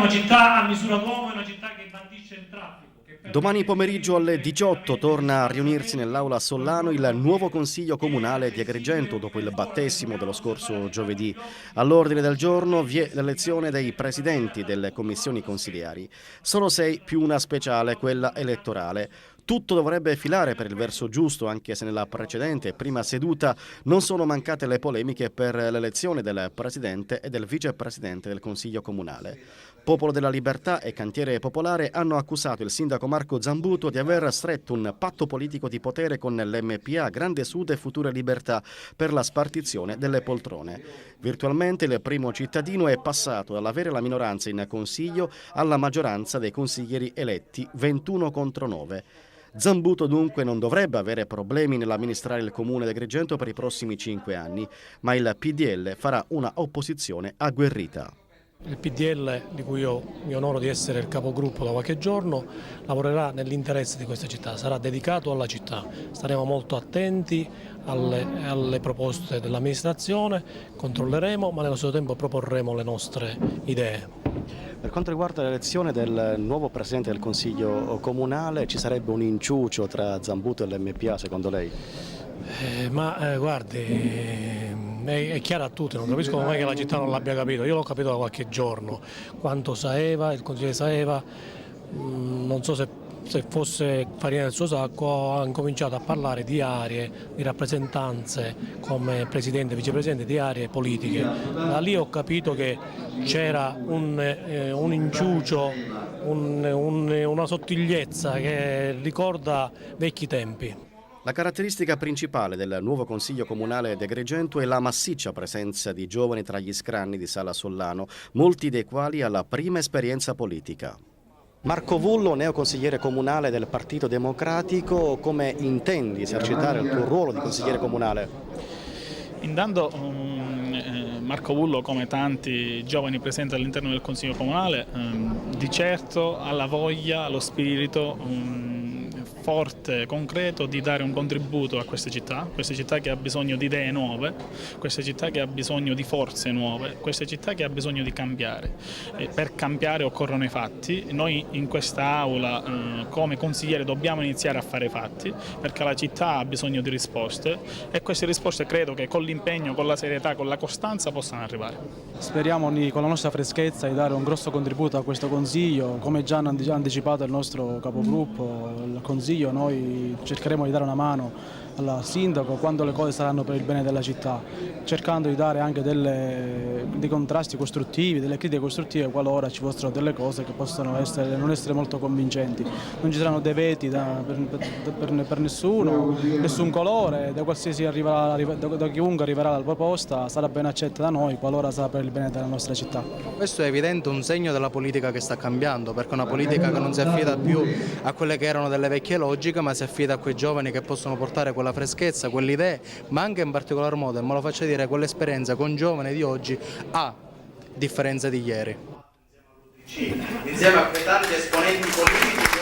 una città a misura d'uomo, è una città che bandisce il traffico. Domani pomeriggio alle 18 torna a riunirsi nell'aula Sollano il nuovo Consiglio Comunale di Agrigento dopo il battesimo dello scorso giovedì. All'ordine del giorno vi è l'elezione dei presidenti delle commissioni consiliari. Sono 6 più una speciale, quella elettorale. Tutto dovrebbe filare per il verso giusto, anche se nella precedente prima seduta non sono mancate le polemiche per l'elezione del presidente e del vicepresidente del Consiglio Comunale. Popolo della Libertà e Cantiere Popolare hanno accusato il sindaco Marco Zambuto di aver stretto un patto politico di potere con l'MPA, Grande Sud e Future Libertà per la spartizione delle poltrone. Virtualmente il primo cittadino è passato dall'avere la minoranza in consiglio alla maggioranza dei consiglieri eletti, 21 contro 9. Zambuto dunque non dovrebbe avere problemi nell'amministrare il comune di Agrigento per i prossimi 5 anni, ma il PDL farà una opposizione agguerrita. Il PDL, di cui io mi onoro di essere il capogruppo da qualche giorno, lavorerà nell'interesse di questa città, sarà dedicato alla città. Staremo molto attenti alle proposte dell'amministrazione, controlleremo, ma nello stesso tempo proporremo le nostre idee. Per quanto riguarda l'elezione del nuovo Presidente del Consiglio Comunale, ci sarebbe un inciucio tra Zambuto e l'MPA secondo lei? Guardi, è chiaro a tutti, non capisco mai che la città non l'abbia capito. Io l'ho capito da qualche giorno, quanto Saeva, il consigliere Saeva, non so se fosse farina del suo sacco, ha incominciato a parlare di aree, di rappresentanze come presidente e vicepresidente, di aree politiche. Da lì ho capito che c'era un inciucio, una sottigliezza che ricorda vecchi tempi. La caratteristica principale del nuovo Consiglio Comunale di Agrigento è la massiccia presenza di giovani tra gli scranni di Sala Sollano, molti dei quali alla prima esperienza politica. Marco Vullo, neoconsigliere comunale del Partito Democratico, come intendi esercitare il tuo ruolo di consigliere comunale? Intanto Marco Vullo, come tanti giovani presenti all'interno del Consiglio Comunale, di certo ha la voglia, lo spirito forte, concreto di dare un contributo a questa città che ha bisogno di idee nuove, questa città che ha bisogno di forze nuove, questa città che ha bisogno di cambiare. E per cambiare occorrono i fatti. Noi in questa aula come consigliere dobbiamo iniziare a fare i fatti, perché la città ha bisogno di risposte e queste risposte credo che con l'impegno, con la serietà, con la costanza possano arrivare. Speriamo con la nostra freschezza di dare un grosso contributo a questo Consiglio, come già ha anticipato il nostro capogruppo, il Consiglio. Noi cercheremo di dare una mano al sindaco quando le cose saranno per il bene della città, cercando di dare anche dei contrasti costruttivi, delle critiche costruttive qualora ci fossero delle cose che possono non essere molto convincenti. Non ci saranno dei veti per nessuno, nessun colore, da chiunque arriverà la proposta sarà ben accetta da noi qualora sarà per il bene della nostra città. Questo è evidente un segno della politica che sta cambiando, perché è una politica che non si affida più a quelle che erano delle vecchie logiche, ma si affida a quei giovani che possono portare quella freschezza, quelle idee, ma anche in particolar modo, e me lo faccio dire, quell'esperienza con giovani di oggi a differenza di ieri. Insieme a quei tanti esponenti politici